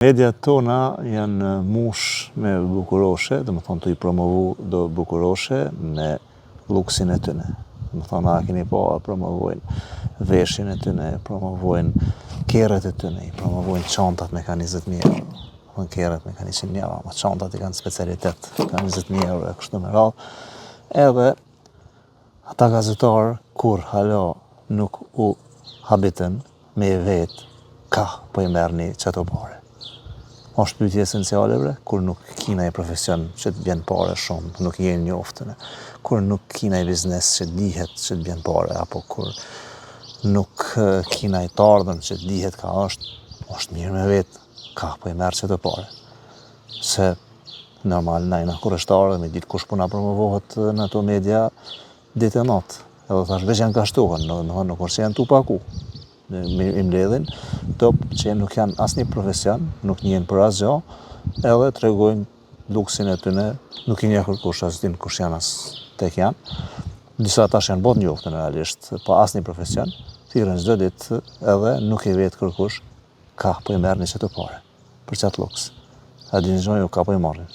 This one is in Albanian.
Mediat tona janë mush me bukuroshe, dhe më thonë të i promovu do bukuroshe me luksin e tyne. Më thonë, a keni pa, promovojnë veshin e tyne, promovojnë kerret e tyne, i promovojnë çantat me ka 20.000 euro. Thonë kerret me ka 100.000 euro, ma çantat i kanë specialitet, ka 20.000 euro e kështu me radhë. Edhe ata gazetarë, kur hala nuk u habitën me vetë, ka po i merrni çato pare. Është pyetje esenciale, kur nuk kina i profesion që të bjen pare shumë, nuk jeni njoftën, kur nuk kina i biznes që dihet që të bjen pare, apo kur nuk kina i të ardhën që dihet ka është mirë me vetë, ka po i merr çato pare. Se normal, na kurreshtarë me ditë kush puna promovohet në ato media ditë e natë. Edhe thash veç janë kashtuar, nuk është se janë tu paku. I mbledhin top që nuk janë asnjë profesion, nuk njihen për asgjë, edhe tregojnë luksin e tyne, nuk i njeh kërkush, as din kush janë, as tek janë. Disa tash janë botë njoftën realisht, pa asnjë profesion, thirrën çdo ditë edhe nuk i vet kërkush, ka po i merrni çato pare për çat luks. A dini çfarë ka po i marrin?